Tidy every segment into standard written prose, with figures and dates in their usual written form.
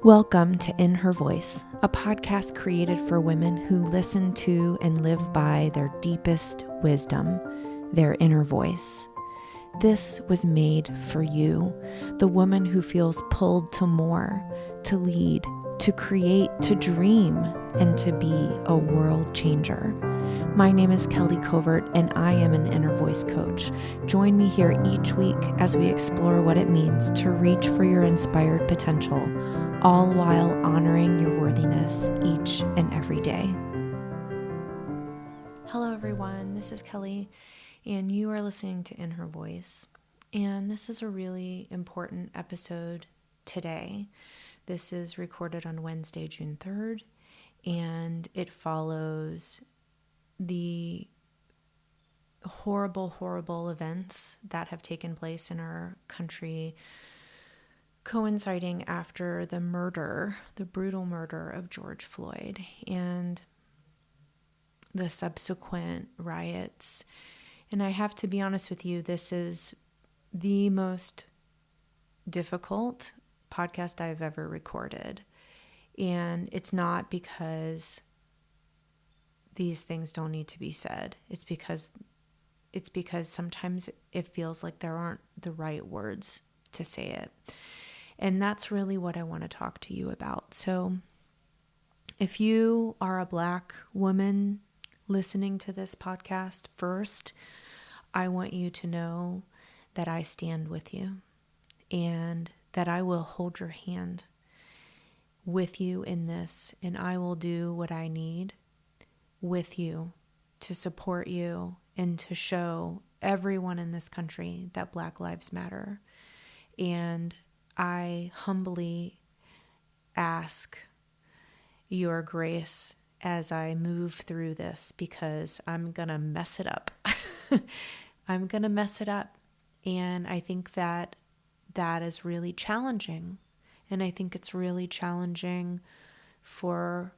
Welcome to In Her Voice, a podcast created for women who listen to and live by their deepest wisdom, their inner voice. This was made for you, the woman who feels pulled to more, to lead, to create, to dream, and to be a world changer. My name is Kelly Covert, and I am an inner voice coach. Join me here each week as we explore what it means to reach for your inspired potential, all while honoring your worthiness each and every day. Hello, everyone. This is Kelly, and you are listening to In Her Voice. And this is a really important episode today. This is recorded on Wednesday, June 3rd, and it follows the horrible events that have taken place in our country, coinciding after the brutal murder of George Floyd and the subsequent riots. And I have to be honest with you, this is the most difficult podcast I've ever recorded. And it's not because these things don't need to be said. It's because sometimes it feels like there aren't the right words to say it. And that's really what I want to talk to you about. So if you are a Black woman listening to this podcast, first, I want you to know that I stand with you and that I will hold your hand with you in this, and I will do what I need with you to support you and to show everyone in this country that Black lives matter. And I humbly ask your grace as I move through this, because I'm going to mess it up. I'm going to mess it up. And I think that is really challenging. And I think it's really challenging for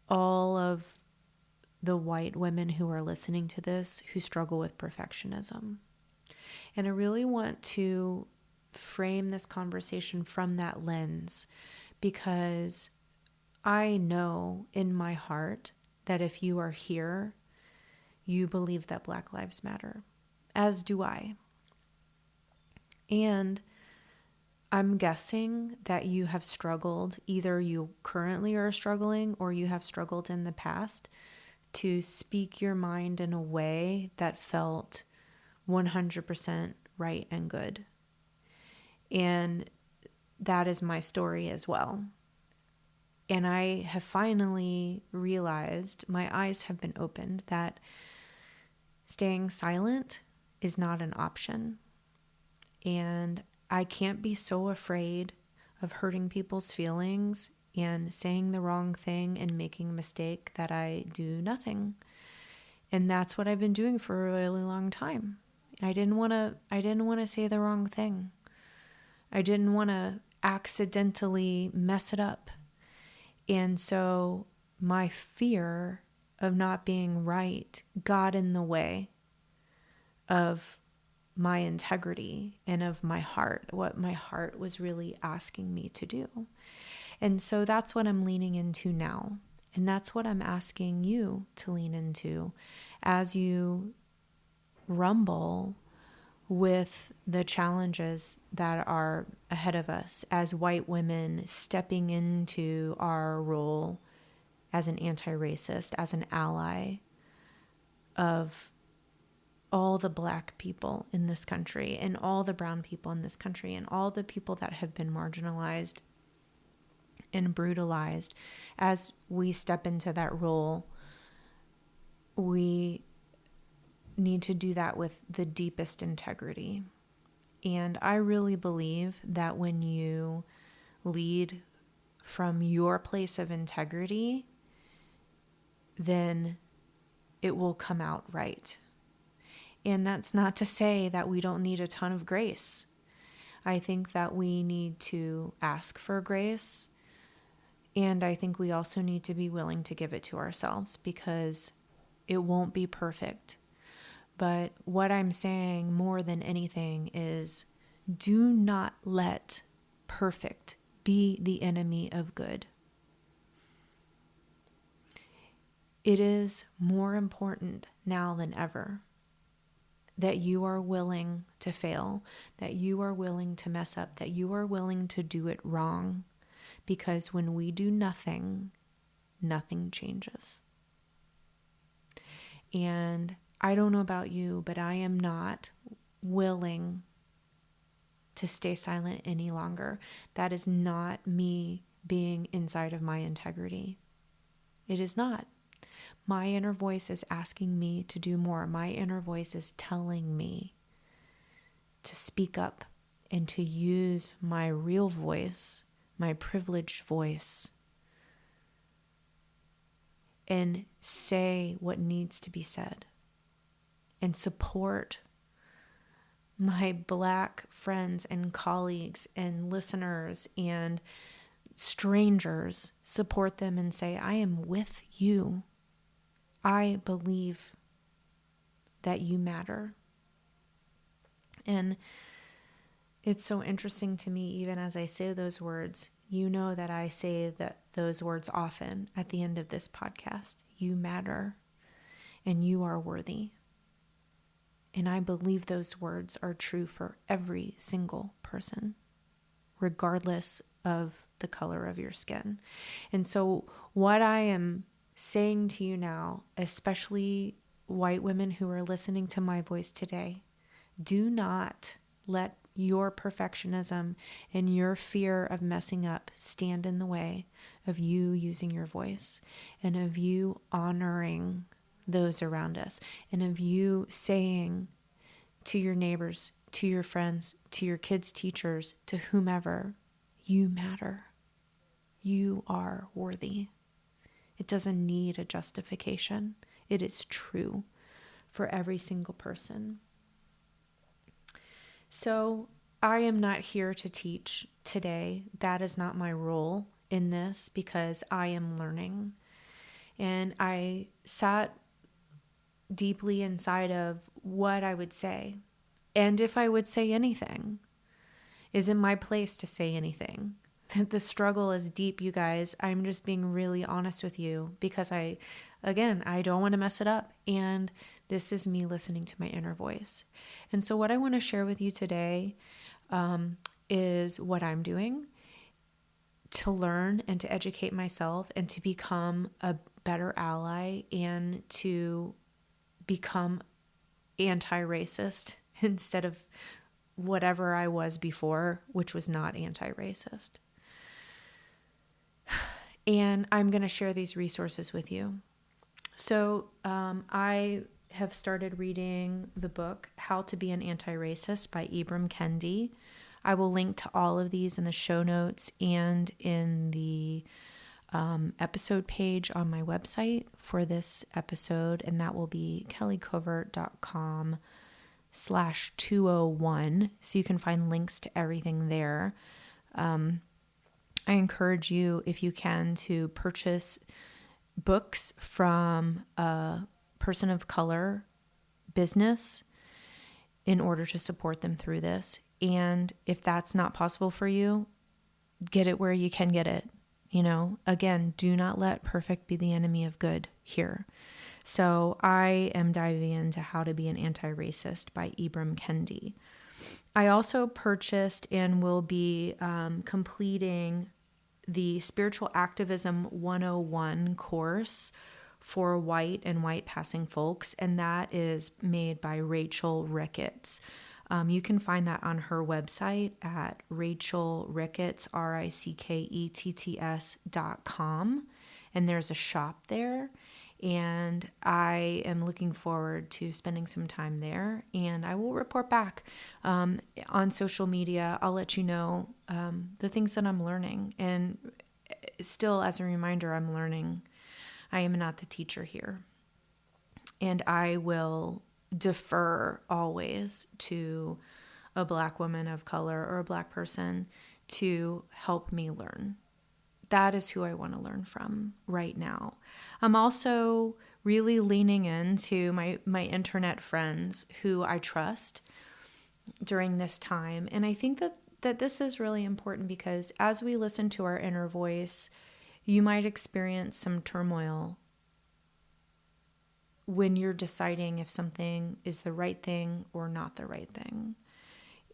all of the white women who are listening to this who struggle with perfectionism. And I really want to frame this conversation from that lens, because I know in my heart that if you are here, you believe that Black lives matter, as do I. And I'm guessing that you have struggled, either you currently are struggling or you have struggled in the past, to speak your mind in a way that felt 100% right and good. And that is my story as well. And I have finally realized, my eyes have been opened, that staying silent is not an option. And I can't be so afraid of hurting people's feelings and saying the wrong thing and making a mistake that I do nothing. And that's what I've been doing for a really long time. I didn't want to say the wrong thing. I didn't want to accidentally mess it up. And so my fear of not being right got in the way of my integrity and of my heart, what my heart was really asking me to do. And so that's what I'm leaning into now. And that's what I'm asking you to lean into as you rumble with the challenges that are ahead of us as white women stepping into our role as an anti-racist, as an ally of all the Black people in this country and all the brown people in this country and all the people that have been marginalized and brutalized. As we step into that role, we need to do that with the deepest integrity. And I really believe that when you lead from your place of integrity, then it will come out right. And that's not to say that we don't need a ton of grace. I think that we need to ask for grace. And I think we also need to be willing to give it to ourselves, because it won't be perfect. But what I'm saying more than anything is, do not let perfect be the enemy of good. It is more important now than ever that you are willing to fail, that you are willing to mess up, that you are willing to do it wrong. Because when we do nothing, nothing changes. And I don't know about you, but I am not willing to stay silent any longer. That is not me being inside of my integrity. It is not. My inner voice is asking me to do more. My inner voice is telling me to speak up and to use my real voice, my privileged voice, and say what needs to be said and support my Black friends and colleagues and listeners and strangers. Support them and say, I am with you. I believe that you matter. And it's so interesting to me, even as I say those words, you know that I say those words often at the end of this podcast. You matter and you are worthy. And I believe those words are true for every single person, regardless of the color of your skin. And so what I am saying to you now, especially white women who are listening to my voice today, do not let your perfectionism and your fear of messing up stand in the way of you using your voice and of you honoring those around us and of you saying to your neighbors, to your friends, to your kids' teachers, to whomever, you matter. You are worthy. It doesn't need a justification. It is true for every single person. So I am not here to teach today. That is not my role in this because I am learning. And I sat deeply inside of what I would say. And if I would say anything, is it my place to say anything? The struggle is deep, you guys. I'm just being really honest with you because I don't want to mess it up. And this is me listening to my inner voice. And so what I want to share with you today is what I'm doing to learn and to educate myself and to become a better ally and to become anti-racist instead of whatever I was before, which was not anti-racist. And I'm going to share these resources with you. So I have started reading the book, How to Be an Anti-Racist by Ibram Kendi. I will link to all of these in the show notes and in the episode page on my website for this episode. And that will be kellycovert.com/201. So you can find links to everything there. I encourage you, if you can, to purchase books from a person of color business in order to support them through this. And if that's not possible for you, get it where you can get it. You know, again, do not let perfect be the enemy of good here. So I am diving into How to Be an Anti-Racist by Ibram Kendi. I also purchased and will be completing the Spiritual Activism 101 course for white and white passing folks, and that is made by Rachel Ricketts. You can find that on her website at Rachel Ricketts, RICKETTS.com, and there's a shop there. And I am looking forward to spending some time there, and I will report back on social media. I'll let you know the things that I'm learning. And still, as a reminder, I'm learning. I am not the teacher here. And I will defer always to a Black woman of color or a Black person to help me learn. That is who I want to learn from right now. I'm also really leaning into my internet friends who I trust during this time. And I think that this is really important because as we listen to our inner voice, you might experience some turmoil when you're deciding if something is the right thing or not the right thing.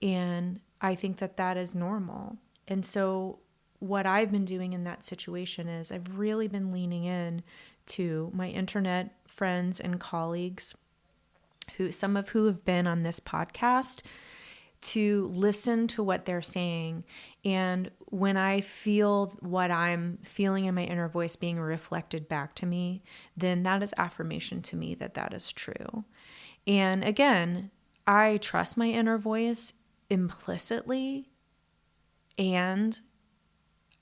And I think that that is normal. And so what I've been doing in that situation is I've really been leaning in to my internet friends and colleagues, some of who have been on this podcast, to listen to what they're saying. And when I feel what I'm feeling in my inner voice being reflected back to me, then that is affirmation to me that that is true. And again, I trust my inner voice implicitly, and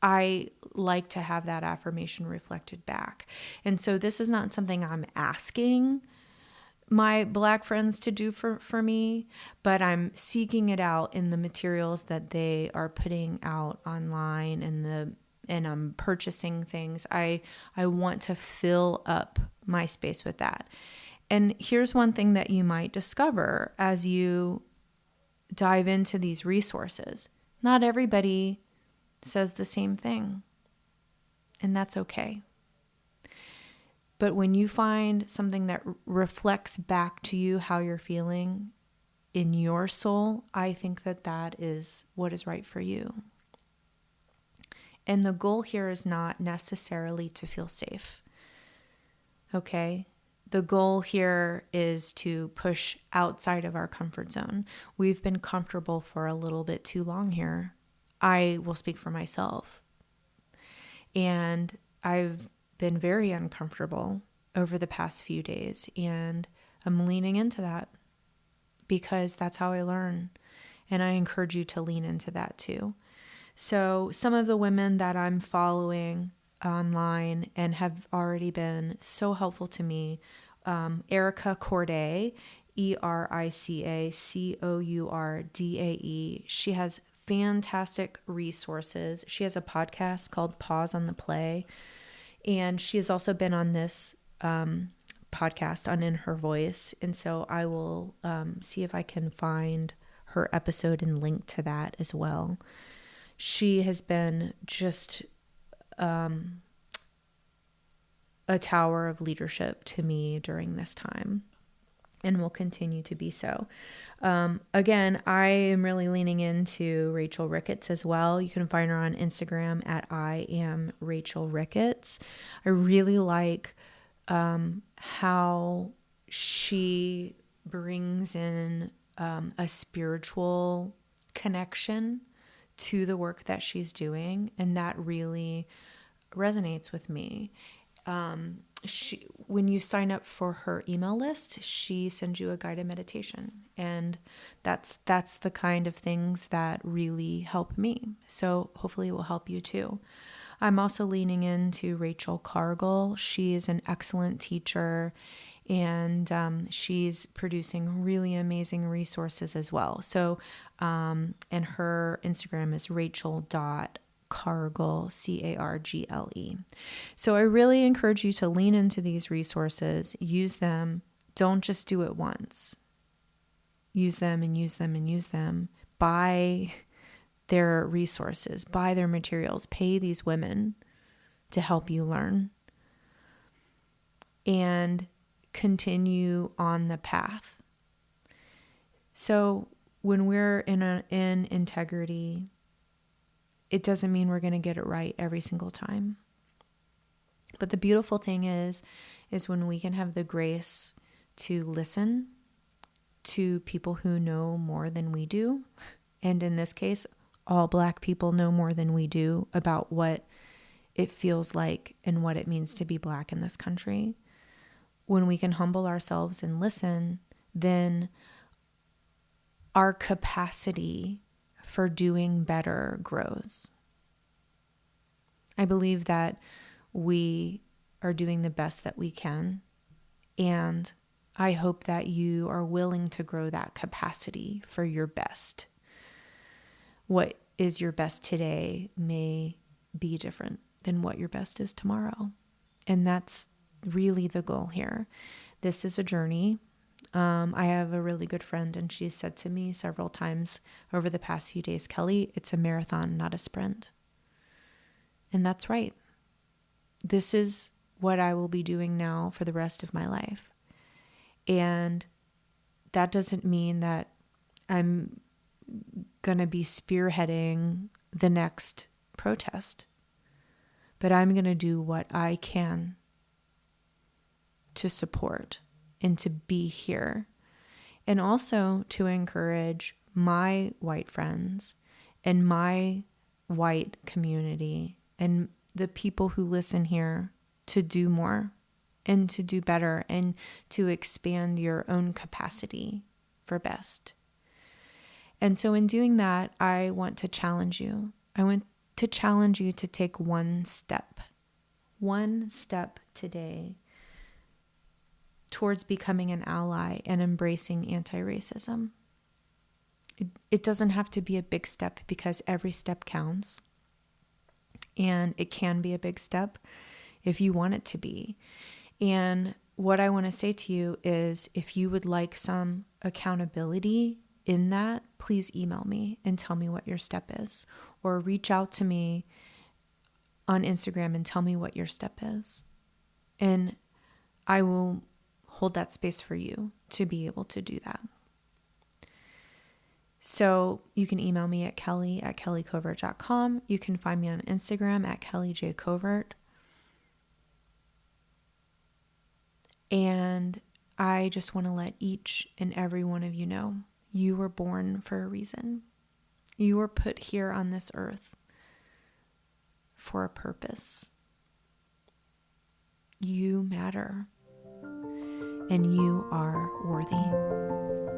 I like to have that affirmation reflected back. And so this is not something I'm asking my Black friends to do for me, but I'm seeking it out in the materials that they are putting out online and I'm purchasing things. I want to fill up my space with that. And here's one thing that you might discover as you dive into these resources. Not everybody says the same thing, and that's okay. But when you find something that reflects back to you how you're feeling in your soul, I think that that is what is right for you. And the goal here is not necessarily to feel safe. Okay? The goal here is to push outside of our comfort zone. We've been comfortable for a little bit too long here. I will speak for myself. And I've been very uncomfortable over the past few days, and I'm leaning into that because that's how I learn. And I encourage you to lean into that too. So some of the women that I'm following online and have already been so helpful to me, Erica Cordae, ERICACOURDAE. She has fantastic resources. She has a podcast called Pause on the Play. And she has also been on this podcast on In Her Voice. And so I will see if I can find her episode and link to that as well. She has been just a tower of leadership to me during this time and will continue to be so. Again, I am really leaning into Rachel Ricketts as well. You can find her on Instagram at I am Rachel Ricketts. I really like how she brings in a spiritual connection to the work that she's doing, and that really resonates with me. When you sign up for her email list, she sends you a guided meditation, and that's the kind of things that really help me. So hopefully it will help you too. I'm also leaning into Rachel Cargill. She is an excellent teacher, and she's producing really amazing resources as well. So, and her Instagram is rachel.cargle, Cargle. So I really encourage you to lean into these resources, use them. Don't just do it once. Use them and use them and use them. Buy their resources, buy their materials, pay these women to help you learn, and continue on the path. So when we're in integrity, it doesn't mean we're going to get it right every single time. But the beautiful thing is when we can have the grace to listen to people who know more than we do. And in this case, all Black people know more than we do about what it feels like and what it means to be Black in this country. When we can humble ourselves and listen, then our capacity for doing better grows. I believe that we are doing the best that we can, and I hope that you are willing to grow that capacity for your best. What is your best today may be different than what your best is tomorrow. And that's really the goal here. This is a journey. I have a really good friend, and she said to me several times over the past few days, Kelly, it's a marathon, not a sprint. And that's right. This is what I will be doing now for the rest of my life. And that doesn't mean that I'm going to be spearheading the next protest, but I'm going to do what I can to support and to be here, and also to encourage my white friends and my white community and the people who listen here to do more and to do better and to expand your own capacity for best. And so in doing that, I want to challenge you. I want to challenge you to take one step today towards becoming an ally and embracing anti-racism. It doesn't have to be a big step, because every step counts. And it can be a big step if you want it to be. And what I want to say to you is, if you would like some accountability in that, please email me and tell me what your step is, or reach out to me on Instagram and tell me what your step is. And I will hold that space for you to be able to do that. So you can email me at kelly@kellycovert.com. You can find me on Instagram at kellyjcovert. And I just want to let each and every one of you know, you were born for a reason. You were put here on this earth for a purpose. You matter. And you are worthy.